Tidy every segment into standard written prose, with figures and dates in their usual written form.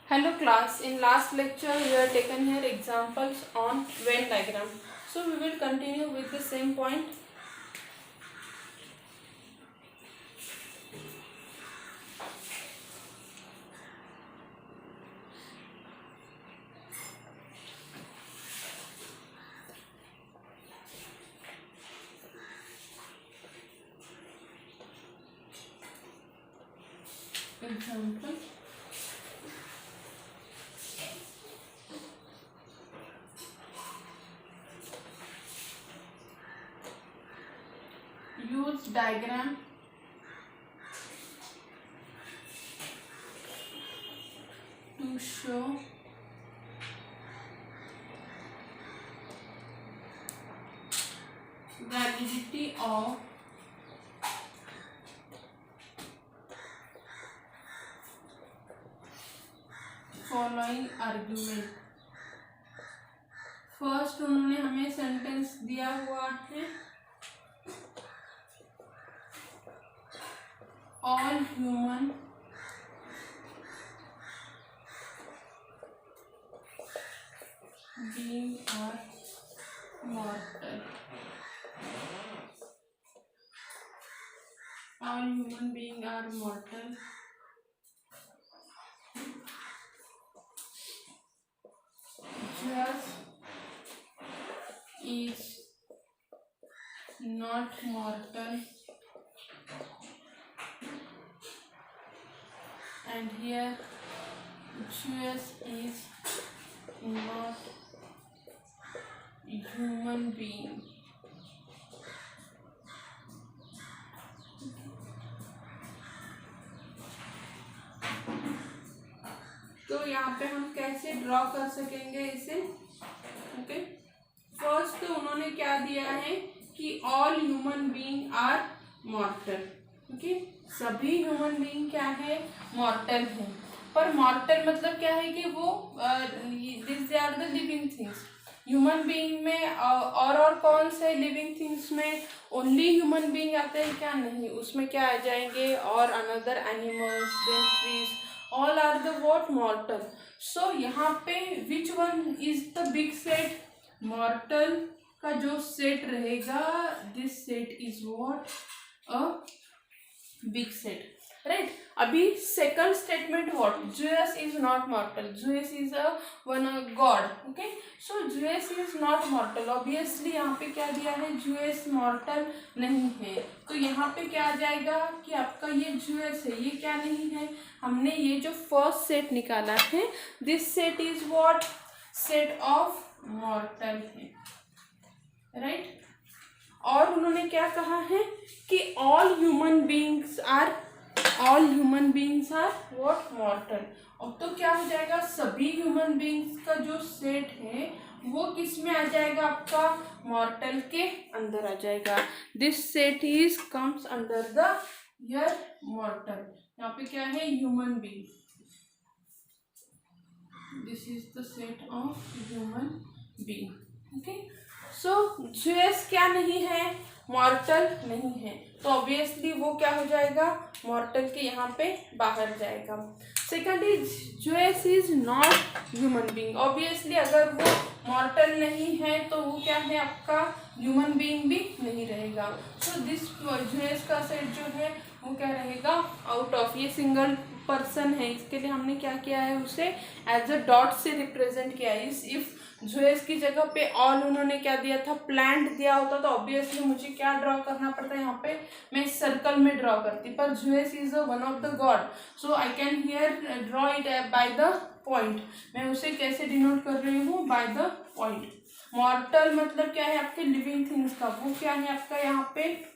Hello class, in last lecture we have taken here examples on Venn diagram. So we will continue with the same point. Example. Use diagram to show validity of following argument. First उन्होंने हमें sentence दिया हुआ है, all human being are mortal. All human beings are mortal. Zeus is not mortal, and here Zeus is not human being. तो यहाँ पे हम कैसे ड्रॉ कर सकेंगे इसे? ओके, फर्स्ट तो उन्होंने क्या दिया है कि all human being are mortal. Okay, सभी ह्यूमन बीइंग क्या है? मॉर्टल है. पर मॉर्टल मतलब क्या है कि वो this they are the living things. Human being में और कौन से लिविंग थिंग्स में ओनली ह्यूमन बीइंग आते हैं क्या? नहीं, उसमें क्या आ जाएंगे और another animals, then trees, all are the what? Mortal. So यहाँ पे which one is the big set? Mortal का जो सेट रहेगा, this set is what? A big set, right. अभी second statement what? Zeus is not मॉर्टल. Zeus is a one God. Okay, so Zeus is not मॉर्टल. Obviously यहाँ पे क्या दिया है? Zeus मॉर्टल नहीं है. तो यहाँ पे क्या आ जाएगा कि आपका ये Zeus है, ये क्या नहीं है? हमने ये जो फर्स्ट सेट निकाला है, this set is what? Set of mortal है, राइट. और उन्होंने क्या कहा है कि all human beings are what? Mortal. और तो क्या हो जाएगा? सभी ह्यूमन बीइंग्स का जो सेट है वो किस में आ जाएगा? आपका मॉर्टल के अंदर आ जाएगा. This set is comes under the year mortal. यहाँ पे क्या है? Human being. This is the set of human being. Okay, so Zeus क्या नहीं है? मॉर्टल नहीं है. तो ऑब्वियसली वो क्या हो जाएगा? मॉर्टल के यहाँ पे बाहर जाएगा. Second is Zeus is not human being. Obviously अगर वो मॉर्टल नहीं है तो वो क्या है? आपका ह्यूमन बीइंग भी नहीं रहेगा. सो दिस Zeus का सेट जो है वो क्या रहेगा? Out of. ये सिंगल पर्सन है, इसके लिए हमने क्या किया है? उसे एज अ डॉट से रिप्रेजेंट किया है. इफ Zeus की जगह पे ऑल उन्होंने क्या दिया था? प्लांट दिया होता तो ऑब्वियसली मुझे क्या ड्रॉ करना पड़ता है? यहाँ पे मैं इस सर्कल में ड्रॉ करती. पर Zeus is one of the God, so I can hear draw it by the point. मैं उसे कैसे डिनोट कर रही हूँ? By the point. मॉर्टल मतलब क्या है? आपके लिविंग थिंग्स का. वो क्या है आपका यहाँ पे?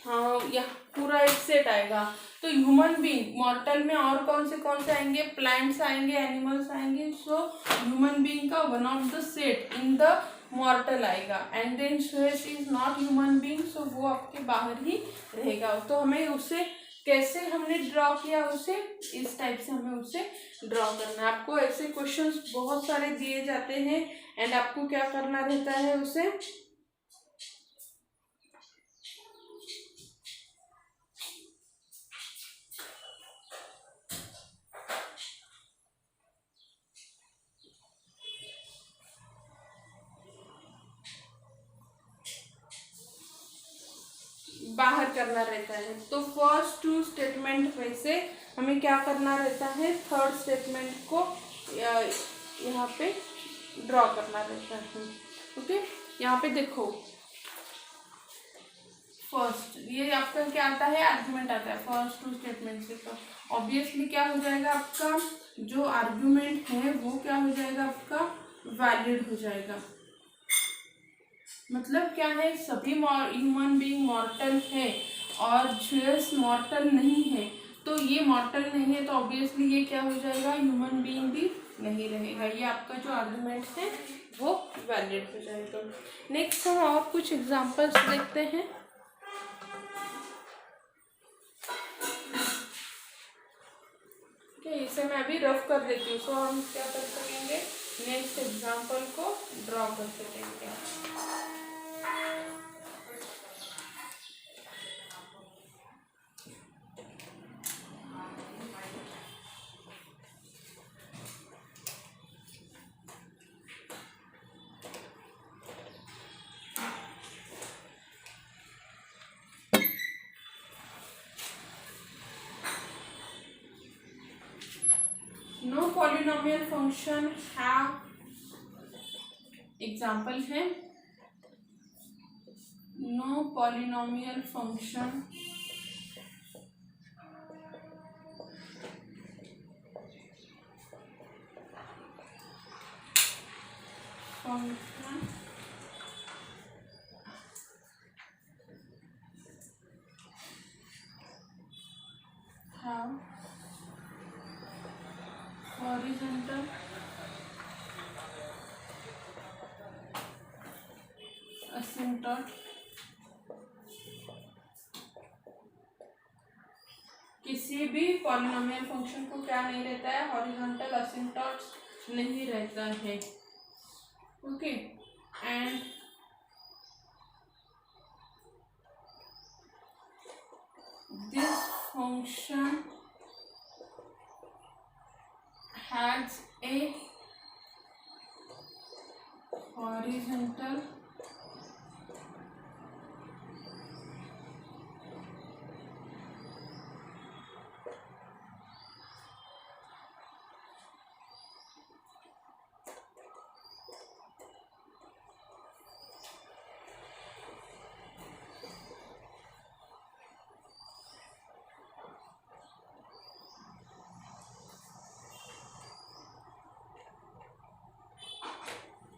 हाँ, यह पूरा एक सेट आएगा. तो ह्यूमन बीइंग मॉर्टल में और कौन से आएंगे? प्लांट्स आएंगे, एनिमल्स आएंगे. सो ह्यूमन बीइंग का one of the set in the mortal आएगा. And then Zeus is not human being, सो वो आपके बाहर ही रहेगा. तो हमें उसे कैसे हमने ड्रॉ किया? उसे इस टाइप से हमें उसे ड्रॉ करना है. आपको ऐसे क्वेश्चंस बहुत सारे दिए जाते हैं एंड आपको क्या करना रहता है? उसे करना रहता है। तो फर्स्ट टू स्टेटमेंट में से हमें क्या करना रहता है, थर्ड स्टेटमेंट को यहाँ पे ड्रॉ करना रहता है। ओके, यहाँ पे देखो फर्स्ट ये आपका क्या आता है, आर्ग्यूमेंट आता है फर्स्ट टू स्टेटमेंट से। तो ऑब्वियसली क्या हो जाएगा, आपका जो आर्ग्यूमेंट है वो क्या हो जाएगा, आपका वैलिड हो जाएगा। मतलब क्या है, सभी ह्यूमन बीइंग मॉर्टल है और ज्यूस मॉर्टल नहीं है। तो ये मॉर्टल नहीं है तो ऑब्वियसली ये क्या हो जाएगा, ह्यूमन बीइंग भी नहीं रहेगा। ये आपका जो आर्गुमेंट है वो वैलिड हो जाएगा। नेक्स्ट हम और कुछ एग्जांपल्स देखते हैं। इसे मैं अभी रफ कर देती हूँ। सो हम क्या कर सकेंगे, नेक्स्ट एग्जांपल को ड्रॉ कर सकेंगे। No polynomial function have, example है no polynomial function have horizontal asymptote किसी भी पॉलिनोमियल फंक्शन को क्या नहीं रहता है, हॉरिजॉन्टल असिम्पटोट्स नहीं रहता है। Okay, and this function has a horizontal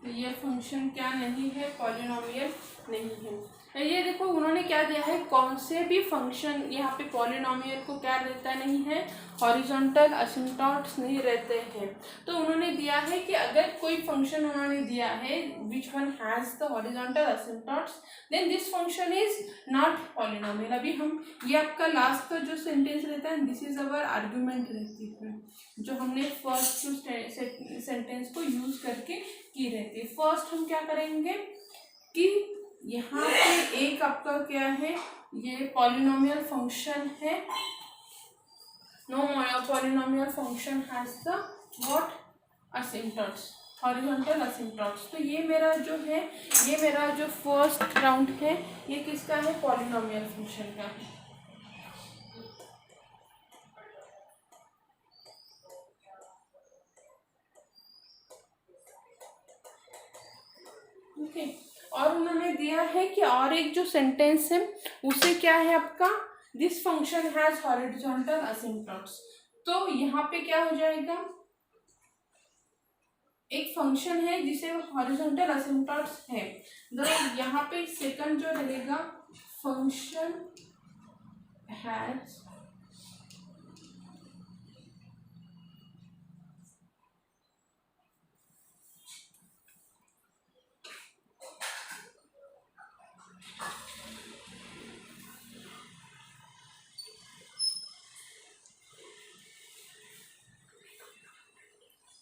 ये फंक्शन क्या नहीं है, पॉलिनोमियल नहीं है। ये देखो उन्होंने क्या दिया है, कौन से भी फंक्शन यहाँ पे पॉलिनोमियल को क्या रहता नहीं है, हॉरिजॉन्टल असिम्पटोट्स नहीं रहते हैं। तो उन्होंने दिया है कि अगर कोई फंक्शन उन्होंने दिया है which one has the horizontal asymptotes then this function is not polynomial. अभी हम ये आपका लास्ट का जो सेंटेंस रहता है, दिस इज अवर आर्ग्यूमेंट रहती है जो हमने फर्स्ट टू सेंटेंस को यूज करके की रहती है। फर्स्ट हम क्या करेंगे कि यहाँ पे एक आपका क्या है, ये पॉलिनोमियल फंक्शन है, no polynomial function has the what, asymptotes, horizontal asymptotes. तो ये मेरा जो है, ये मेरा जो फर्स्ट राउंड है ये किसका है, पॉलिनोमियल फंक्शन का है। ओके, और उन्होंने दिया है कि और एक जो सेंटेंस है उसे क्या है आपका, this function has horizontal asymptotes. तो यहाँ पे क्या हो जाएगा, एक फंक्शन है जिसे हॉरिजॉन्टल असिम्पटोट्स है, तो यहाँ पे सेकंड जो रहेगा, फंक्शन हैज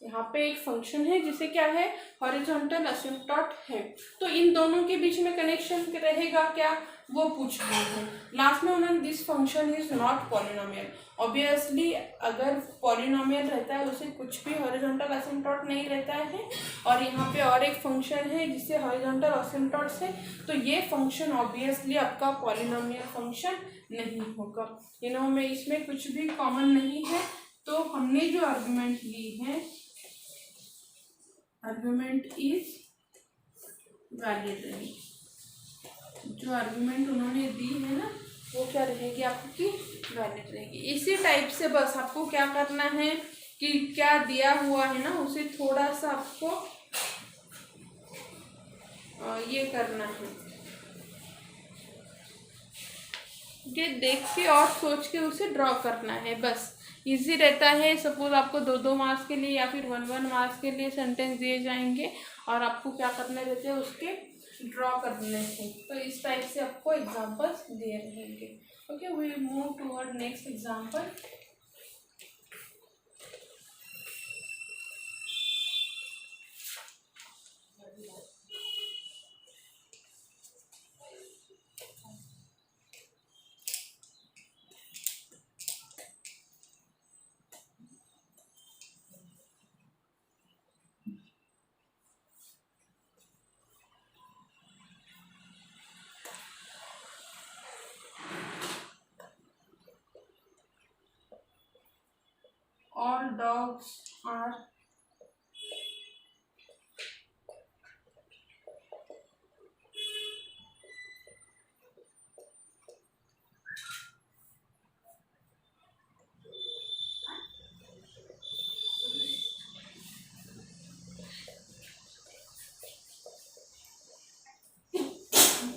यहाँ पे एक फंक्शन है जिसे क्या है, हॉरिजॉन्टल असिम्पटोट है। तो इन दोनों के बीच में कनेक्शन रहेगा क्या, वो पूछ रहे हैं। लास्ट में उन्होंने this function is not polynomial. Obviously अगर पॉलिनोमियल रहता है उसे कुछ भी हॉरिजॉन्टल एसिम्पटोट नहीं रहता है, और यहाँ पे और एक फंक्शन है जिससे हॉरिजॉन्टल एसिम्पटोट्स है, तो ये फंक्शन ऑब्वियसली आपका पॉलिनोमियल फंक्शन नहीं होगा। में इसमें कुछ भी कॉमन नहीं है। तो हमने जो आर्गुमेंट ली है, आर्गुमेंट इज वैलिड रहेगी। जो आर्गुमेंट उन्होंने दी है ना, वो क्या रहेगी आपकी वैलिड रहेगी। इसी टाइप से बस आपको क्या करना है कि क्या दिया हुआ है ना, उसे थोड़ा सा आपको ये करना है कि देख के और सोच के उसे ड्रॉ करना है। बस इजी रहता है। सपोज आपको 2-2 मार्क्स के लिए या फिर 1-1 मार्क्स के लिए सेंटेंस दिए जाएंगे और आपको क्या करने रहते हैं, उसके ड्रॉ करने हैं। तो इस टाइप से आपको एग्जांपल्स दिए रहेंगे। Okay, we move toward next example. All dogs are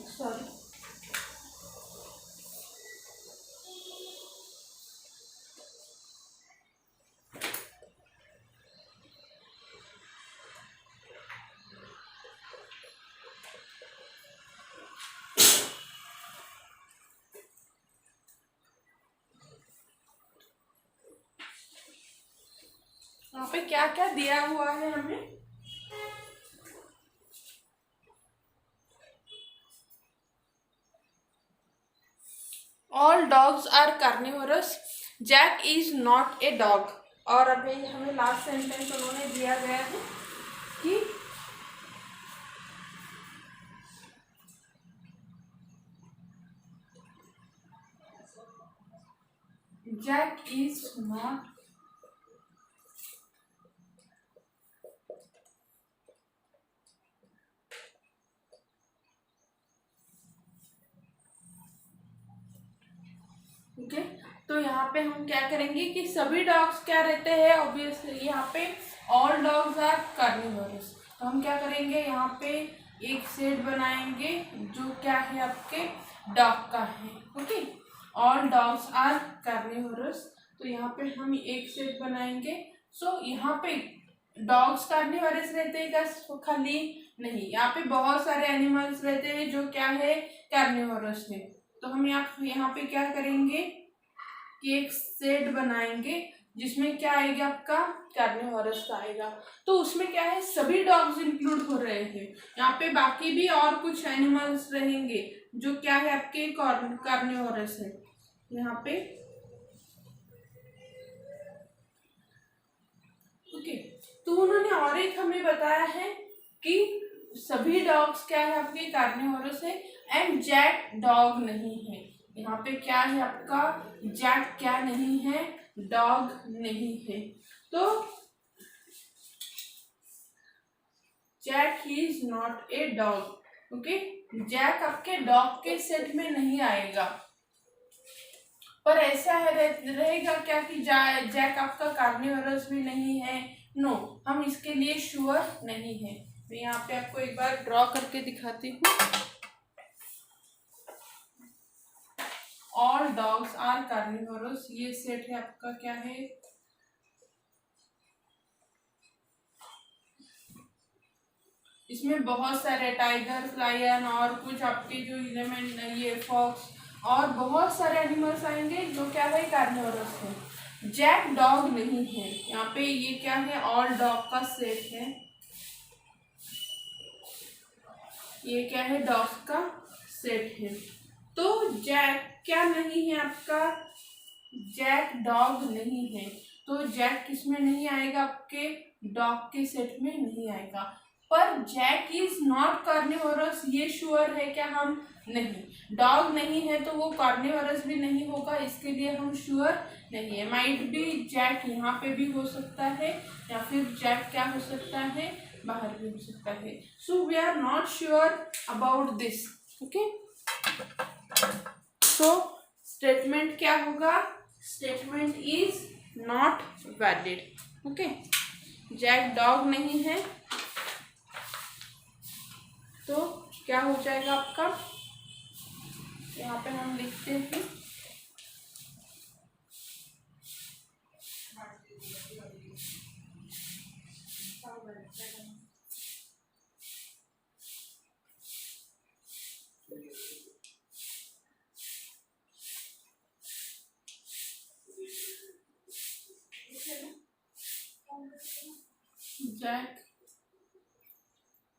sorry. यहाँ पे क्या क्या दिया हुआ है हमें। All dogs are carnivorous, Jack is not a dog. और अभी हमें लास्ट सेंटेंस उन्होंने दिया गया है कि जैक इज नॉट ओके। तो यहाँ पे हम क्या करेंगे कि सभी डॉग्स क्या रहते हैं, ऑब्वियसली यहाँ पे ऑल डॉग्स आर कार्निवोरस। तो हम क्या करेंगे, यहाँ पे एक सेट बनाएंगे जो क्या है आपके डॉग का है। Okay, all dogs are carnivorous. तो यहाँ पे हम एक सेट बनाएंगे। सो यहाँ पे डॉग्स कार्निवोरस रहते हैं क्या खाली? नहीं, यहाँ पे बहुत सारे एनिमल्स रहते हैं जो क्या है, कार्निवोरस है। तो हम यहाँ पे क्या करेंगे कि एक सेट बनाएंगे जिसमें क्या आएगा आपका कार्निवोरस का आएगा। तो उसमें क्या है, सभी डॉग्स इंक्लूड हो रहे हैं। यहाँ पे बाकी भी और कुछ एनिमल्स रहेंगे जो क्या है आपके कार्निवोरस है यहाँ पे। ओके, तो उन्होंने और एक हमें बताया है कि सभी डॉग्स क्या है आपके कार्निवोरस है एंड जैक डॉग नहीं है। यहाँ पे क्या है आपका, जैक क्या नहीं है, डॉग नहीं है। तो Jack is not a dog. Okay, Jack आपके डॉग के सेट में नहीं आएगा। पर ऐसा है रहेगा क्या कि जैक आपका कार्निवोरस भी नहीं है? नो, हम इसके लिए श्योर नहीं है। मैं यहाँ पे आपको एक बार ड्रॉ करके दिखाती हूँ। ऑल डॉग्स आर कार्निवोरस, ये सेट है आपका क्या है, इसमें बहुत सारे टाइगर, लायन और कुछ आपके जो एलिमेंट, ये फॉक्स और बहुत सारे एनिमल्स आएंगे जो क्या है, कार्निवोरस है। जैक डॉग नहीं है। यहाँ पे ये क्या है, ऑल डॉग का सेट है। ये क्या है, डॉग का सेट है। तो जैक क्या नहीं है आपका, जैक डॉग नहीं है, तो जैक किसमें नहीं आएगा, आपके डॉग के सेट में नहीं आएगा। पर जैक इज नॉट कार्निवोरस, ये श्योर है क्या हम, नहीं। डॉग नहीं है तो वो कार्निवोरस भी नहीं होगा, इसके लिए हम श्योर नहीं है। माइट बी जैक यहाँ पे भी हो सकता है, या फिर जैक क्या हो सकता है, बाहर भी हो सकता है। So we are not sure about this. Okay, so statement क्या होगा, statement is not valid. Okay, Jack dog नहीं है तो क्या हो जाएगा आपका, यहाँ पे हम लिखते हैं जैक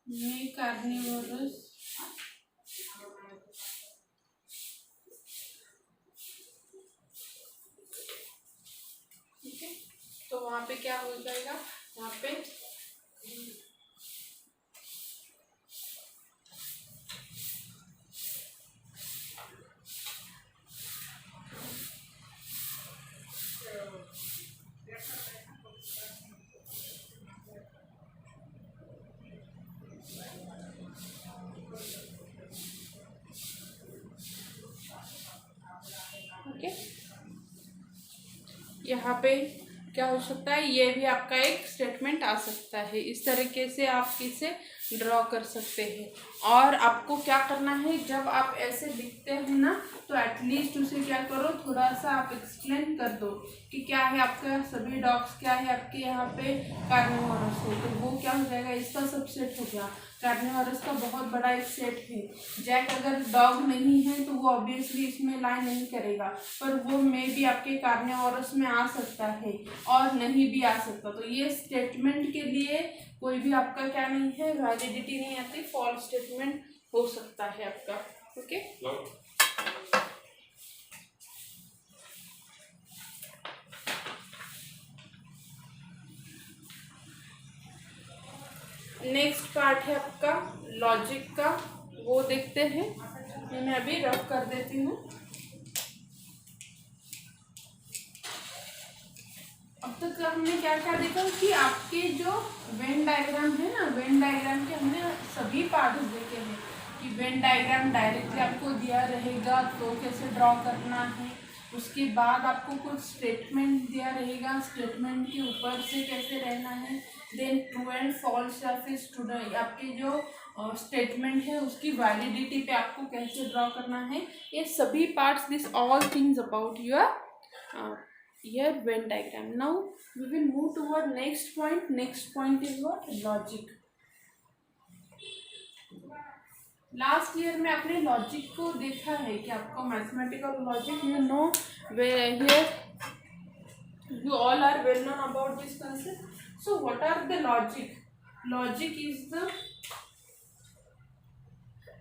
में कार्निवोरस तो वहाँ पे क्या हो जाएगा, यहाँ पे ओके, यहाँ पे क्या हो सकता है, ये भी आपका एक स्टेटमेंट आ सकता है। इस तरीके से आप इसे ड्रॉ कर सकते हैं। और आपको क्या करना है, जब आप ऐसे लिखते हैं ना, तो एटलीस्ट उसे क्या करो, थोड़ा सा आप एक्सप्लेन कर दो कि क्या है आपका, सभी डॉग्स क्या है आपके यहाँ पे कार्निवोरस है, तो वो क्या हो जाएगा, इसका सबसेट हो गया। कार्निवोरस का बहुत बड़ा एक सेट है। जैक अगर डॉग नहीं है तो वो ऑब्वियसली इसमें लाइन नहीं करेगा, पर वो मे भी आपके कार्निवोरस में आ सकता है और नहीं भी आ सकता। तो ये स्टेटमेंट के लिए कोई भी आपका क्या नहीं है, वैलिडिटी नहीं आती, फॉल्स स्टेटमेंट हो सकता है आपका। ओके, नेक्स्ट पार्ट है आपका लॉजिक का, वो देखते हैं। मैं अभी रफ कर देती हूँ। अब तक हमने क्या क्या देखा कि आपके जो वेन डायग्राम है ना, वेन डायग्राम के हमने सभी पार्ट्स देखे हैं कि वेन डायग्राम डायरेक्टली आपको दिया रहेगा तो कैसे ड्रॉ करना है, उसके बाद आपको कुछ स्टेटमेंट दिया रहेगा, स्टेटमेंट के ऊपर से कैसे रहना है, देन ट्रू एंड फॉल्स या फिर स्टूडेंट आपके जो स्टेटमेंट है उसकी वैलिडिटी पे आपको कैसे ड्रॉ करना है, ये सभी parts, this all things about your your Venn diagram. Now we will move toward next point. Next point is what, logic. Last year में आपने लॉजिक को देखा है कि आपको mathematical logic, you know here you all are well known about this concept. So what are the logic? Logic is the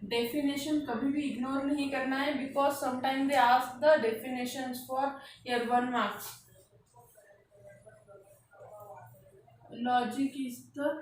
definition, कभी भी ignore नहीं करना है, because sometime they ask the definitions for year 1 marks. Logic is the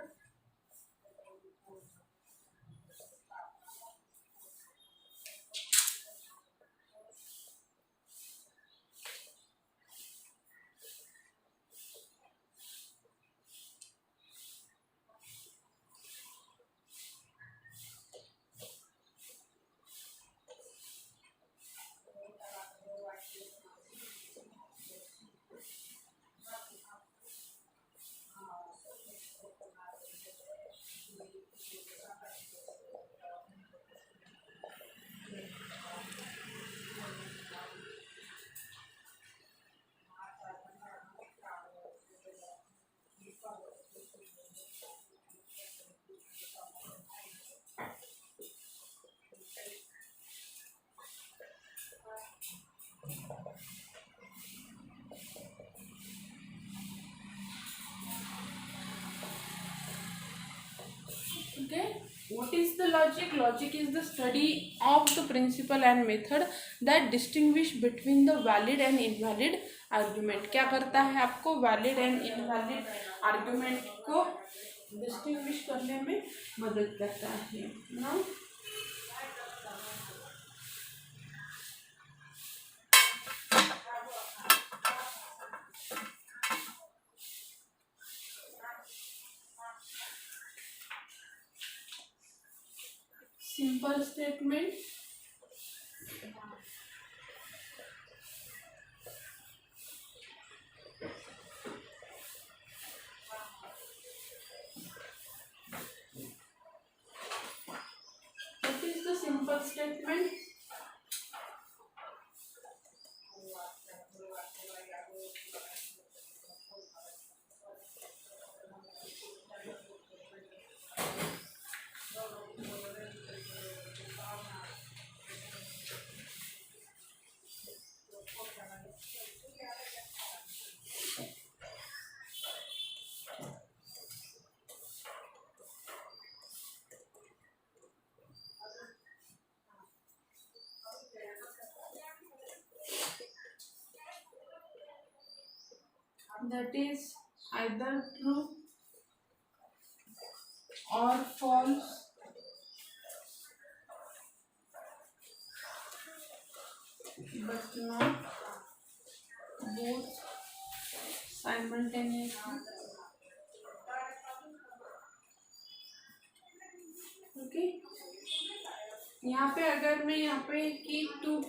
What is the logic? Logic is the study of the principle and method that distinguish between the valid and invalid argument. क्या करता है आपको valid and invalid argument को distinguish करने में मदद करता है. Now simple statement, what is the simple statement? That is either true or false, but not both simultaneously. Okay, यहाँ पे अगर मैं यहाँ पे कि 2 +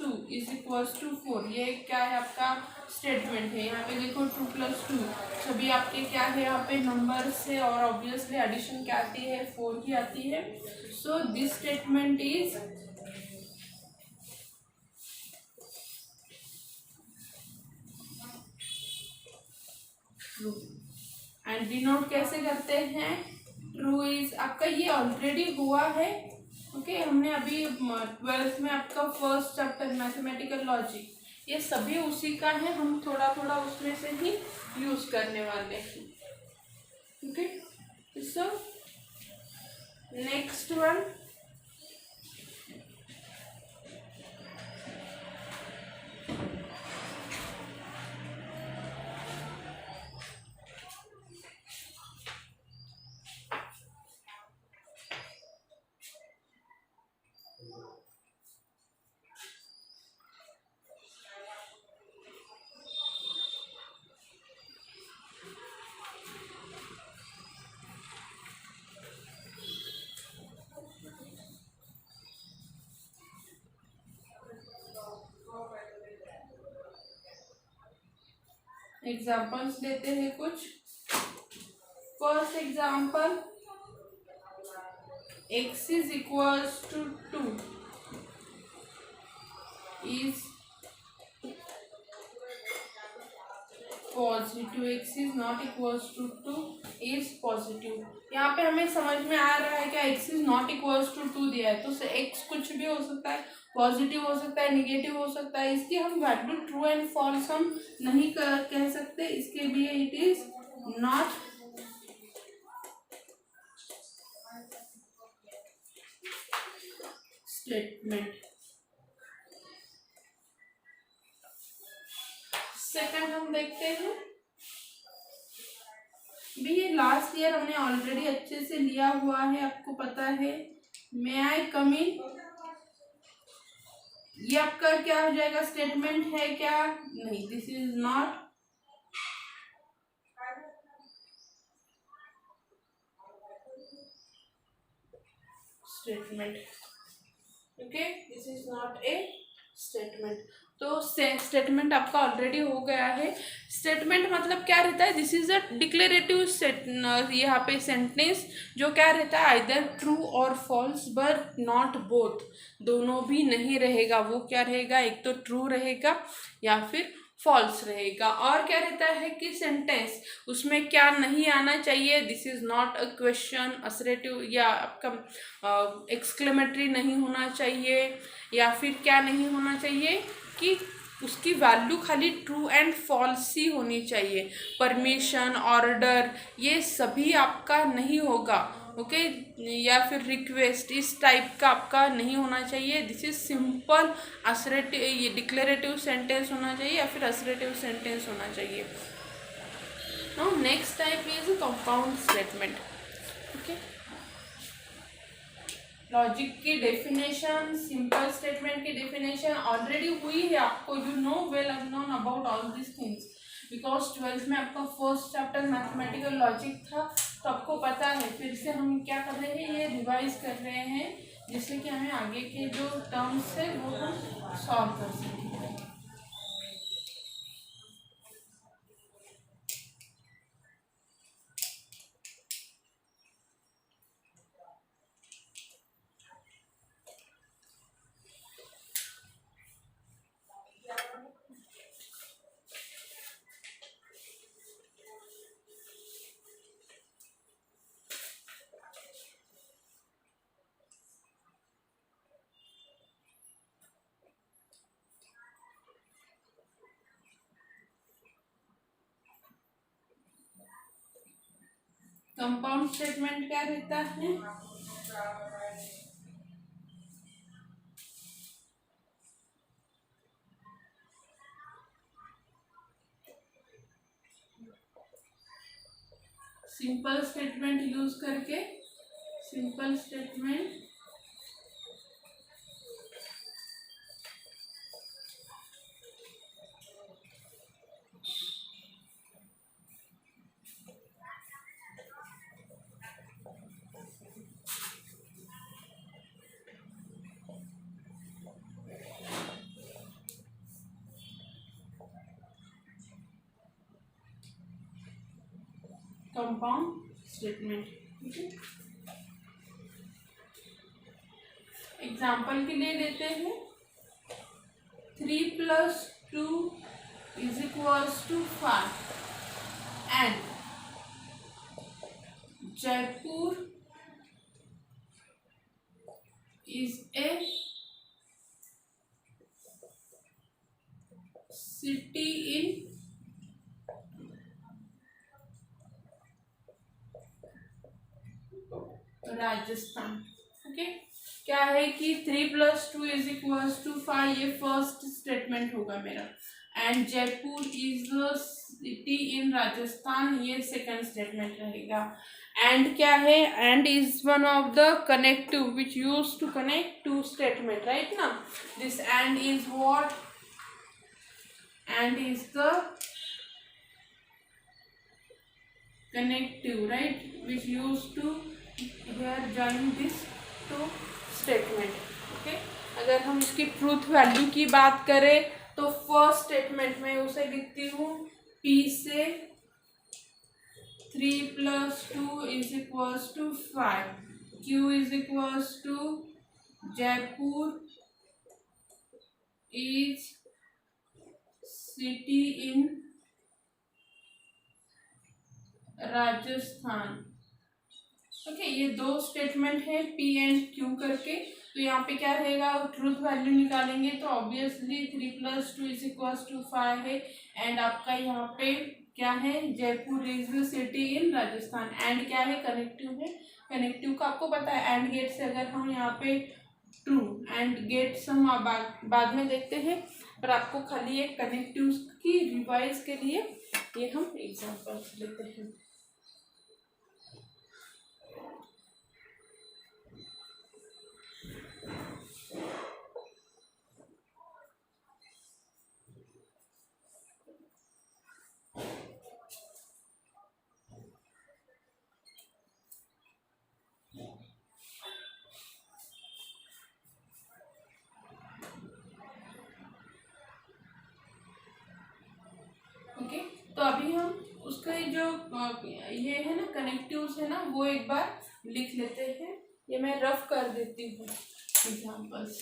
2 = 4, ये क्या है आपका स्टेटमेंट है. यहाँ पे देखो 2 + 2 सभी आपके क्या है यहाँ पे नंबर से, और ऑब्वियसली एडिशन क्या आती है 4 की आती है. So this statement is true. And denote कैसे करते हैं? ट्रू इज आपका ये ऑलरेडी हुआ है. ओके, हमने अभी 12th में आपका फर्स्ट चैप्टर मैथमेटिकल लॉजिक, ये सभी उसी का है. हम थोड़ा थोड़ा उसमें से ही यूज करने वाले हैं. Okay, so next one, examples लेते हैं कुछ. First example, x = 2 is positive, x ≠ 2 is positive. यहाँ पे हमें समझ में आ रहा है क्या x ≠ 2 दिया है, तो x कुछ भी हो सकता है, पॉजिटिव हो सकता है, निगेटिव हो सकता है. इसकी हम वैल्यू ट्रू एंड फॉल्स हम नहीं कह सकते. इसके लिए it is not statement. Second हम देखते हैं. भी ये लास्ट ईयर हमने ऑलरेडी अच्छे से लिया हुआ है, आपको पता है. मे आई कम इन, ये आपका क्या हो जाएगा? स्टेटमेंट है क्या? नहीं, this is not statement. Okay, this is not A statement. तो स्टेटमेंट आपका ऑलरेडी हो गया है. स्टेटमेंट मतलब क्या रहता है? दिस इज अ डिक्लेरेटिव यहाँ पे सेंटेंस जो क्या रहता है? आइदर ट्रू और फॉल्स, बट नॉट बोथ. दोनों भी नहीं रहेगा. वो क्या रहेगा? एक तो ट्रू रहेगा या फिर फॉल्स रहेगा. और क्या रहता है कि सेंटेंस उसमें क्या नहीं आना चाहिए? This is not a question, assertive या आपका एक्सक्लेमेटरी नहीं होना चाहिए, या फिर क्या नहीं होना चाहिए कि उसकी वैल्यू खाली ट्रू एंड फॉल्स ही होनी चाहिए. परमिशन, ऑर्डर, ये सभी आपका नहीं होगा. ओके, या फिर रिक्वेस्ट, इस टाइप का आपका नहीं होना चाहिए। दिस इज सिंपल असरेटिव, ये डिक्लेरेटिव सेंटेंस होना चाहिए या फिर असरेटिव सेंटेंस होना चाहिए। Now next type is compound statement. Okay, logic की डेफिनेशन, सिंपल स्टेटमेंट की डेफिनेशन ऑलरेडी हुई है आपको, you know well known about all this things, because 12th में आपका फर्स्ट चैप्टर मैथमेटिकल लॉजिक था, तो आपको पता है। फिर से हम क्या कर रहे हैं, ये रिवाइज कर रहे हैं, जिससे कि हमें आगे के जो टर्म्स है वो हम सॉल्व कर सकें। कंपाउंड स्टेटमेंट क्या रहता है, सिंपल स्टेटमेंट यूज करके, simple statement compound statement. Example के लिए लेते हैं, 3 + 2 = 5 and Jaipur is a city in Rajasthan. Okay, क्या है कि 3 + 2 = 5, ये फर्स्ट स्टेटमेंट होगा मेरा, and Jaipur is the city in Rajasthan, ये सेकंड स्टेटमेंट रहेगा। एंड क्या है, and is one of the connective which use to connect two statement, right ना। This and is what, and is the connective, right, which used to here join this two statement। okay, अगर हम इसकी truth value की बात करें तो first statement में उसे लिखती हूँ, P से 3 + 2 = 5, Q = Jaipur is city in Rajasthan. Okay, ये दो स्टेटमेंट है P एंड Q करके। तो यहाँ पे क्या रहेगा, ट्रूथ वैल्यू निकालेंगे तो ऑब्वियसली 3 + 2 = 5 है, एंड आपका यहाँ पे क्या है, Jaipur is the city in Rajasthan. And क्या है, कनेक्टिव है, कनेक्टिव का आपको पता है, एंड गेट से अगर हम यहाँ पे ट्रू, एंड गेट्स हम बाद में देखते हैं, पर आपको खाली एक कनेक्टिव की रिवाइज के लिए ये हम एग्जाम्पल लेते हैं। ओके, तो अभी हम उसके जो ये है ना कनेक्टिव्स है ना, वो एक बार लिख लेते हैं। ये मैं रफ कर देती हूँ एग्जाम्पल्स।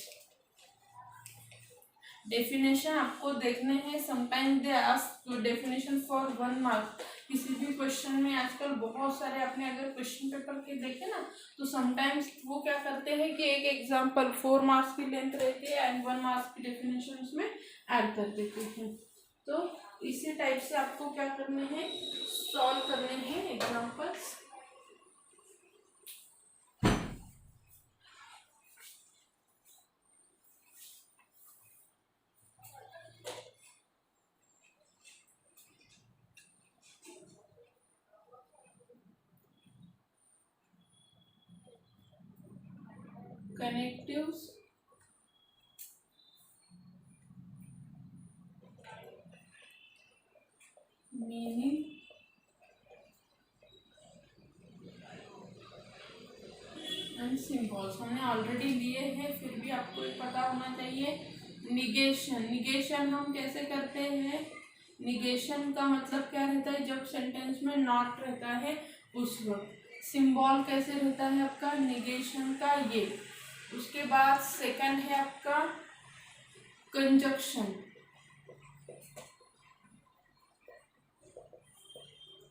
डेफिनेशन आपको देखने हैं, sometime they ask definition for 1 mark. किसी भी क्वेश्चन में आजकल बहुत सारे, आपने अगर क्वेश्चन पेपर के देखे ना, तो समटाइम्स वो क्या करते हैं कि एक एग्जाम्पल 4 मार्क्स की लेंथ रहती है एंड 1 मार्क्स की डेफिनेशन उसमें ऐड कर देते हैं। तो इसी टाइप से आपको क्या करने हैं, सॉल्व करने हैं examples. Connectives meaning and symbols हमने ऑलरेडी लिए हैं, फिर भी आपको पता होना चाहिए। निगेशन, निगेशन हम कैसे करते हैं? निगेशन का मतलब क्या रहता है? जब सेंटेंस में नॉट रहता है उस वक्त। सिंबल कैसे रहता है आपका निगेशन का? ये। उसके बाद सेकंड है आपका कंजक्शन।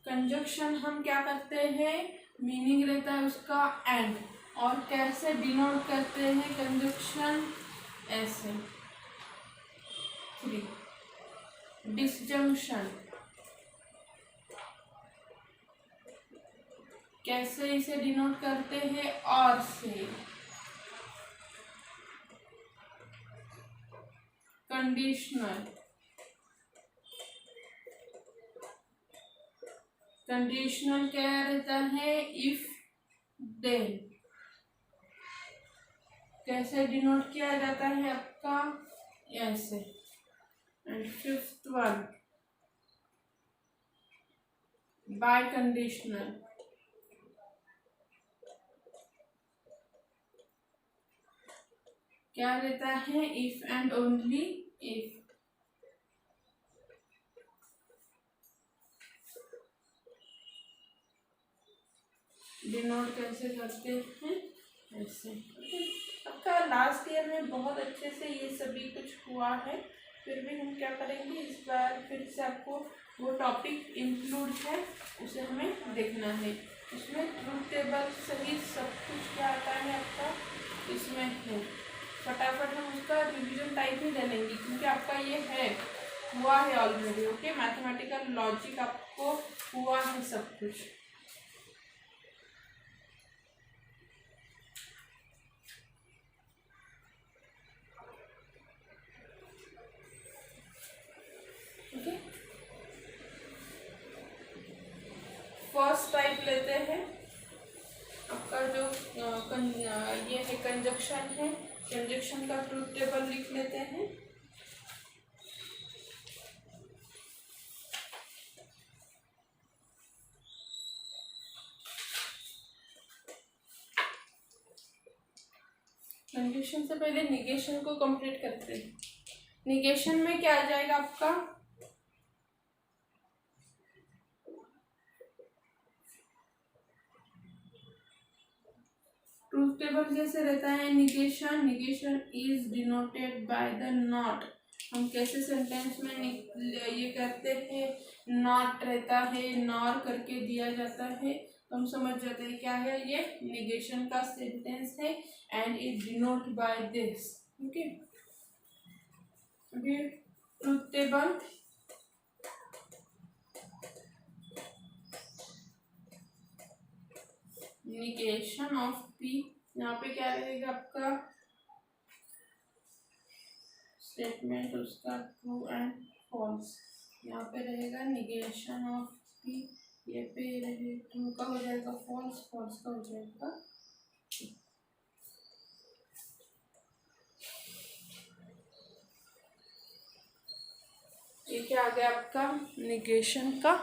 कंजक्शन हम क्या करते हैं? मीनिंग रहता है उसका एंड, और कैसे डिनोट करते हैं कंजक्शन? ऐसे। 3 डिसजंक्शन, कैसे इसे डिनोट करते हैं? और से। कंडीशनल, कंडीशनल क्या रहता है? If then. कैसे डिनोट किया जाता है आपका? ऐसे। And fifth one by conditional. क्या रहता है? If and only if. Denote कैसे करते हैं? ऐसे। आपका लास्ट ईयर में बहुत अच्छे से ये सभी कुछ हुआ है, फिर भी हम क्या करेंगे इस बार फिर से आपको वो टॉपिक इंक्लूड है उसे हमें देखना है। उसमें ट्रूथ टेबल सही सब कुछ क्या आता है आपका इसमें है। फटाफट हम उसका रिवीजन टाइप ही ले लेंगे क्योंकि आपका ये है हुआ है ऑलरेडी। ओके, मैथमेटिकल लॉजिक आपको हुआ है सब कुछ। फर्स्ट टाइप लेते हैं आपका जो ये है कंजक्शन है। कंजक्शन का ट्रूथ टेबल लिख लेते हैं। कंजक्शन से पहले निगेशन को कंप्लीट करते हैं। निगेशन में क्या आ जाएगा आपका? ट्रूथ टेबल कैसे रहता है? Negation, negation is denoted by the not. हम कैसे सेंटेंस में ये करते हैं? नॉट रहता है, नॉर करके दिया जाता है तो हम समझ जाते हैं क्या है ये निगेशन का सेंटेंस है and is denote by this. Okay, अभी truth table negation of p. यहाँ पे क्या रहेगा आपका स्टेटमेंट उसका ट्रू एंड फॉल्स। यहाँ पे रहेगा निगेशन ऑफ पी, ये पे रहे ट्रू का हो जाएगा फॉल्स, फॉल्स का हो जाएगा। ये क्या आ गया आपका निगेशन का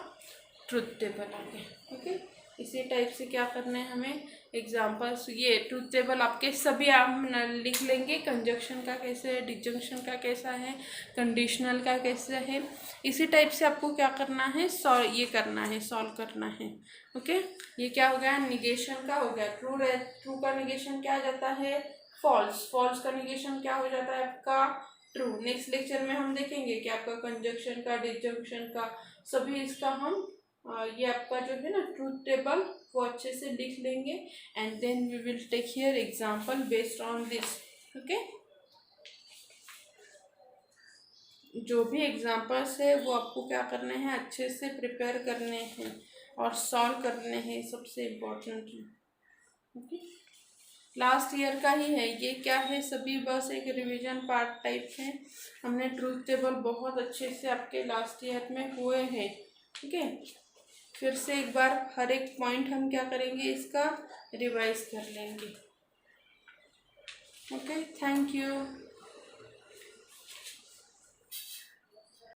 ट्रूथ टेबल आ गया। ओके, इसी टाइप से क्या करना है हमें एग्जाम्पल्स। ये ट्रूथ टेबल आपके सभी आप लिख लेंगे। कंजक्शन का कैसे है, डिजंक्शन का कैसा है, कंडीशनल का कैसा है। इसी टाइप से आपको क्या करना है ये करना है, सॉल्व करना है। ओके, ये क्या हो गया निगेशन का हो गया। ट्रू का निगेशन क्या आ जाता है? फॉल्स। फॉल्स का निगेशन क्या हो जाता है आपका? ट्रू। नेक्स्ट लेक्चर में हम देखेंगे कि आपका कंजक्शन का, डिजंक्शन का सभी इसका हम ये आपका जो है ना ट्रूथ टेबल वो अच्छे से लिख लेंगे and then we will take here example based on this. Okay, जो भी एग्जांपल्स है वो आपको क्या करने हैं अच्छे से प्रिपेयर करने हैं और सॉल्व करने हैं, सबसे इम्पोर्टेंट। ओके, लास्ट ईयर का ही है ये, क्या है सभी बस एक रिवीजन पार्ट टाइप है। हमने ट्रूथ टेबल बहुत अच्छे से आपके लास्ट ईयर में हुए हैं। ठीक है, फिर से एक बार हर एक पॉइंट हम क्या करेंगे इसका रिवाइज कर लेंगे। Okay, thank you.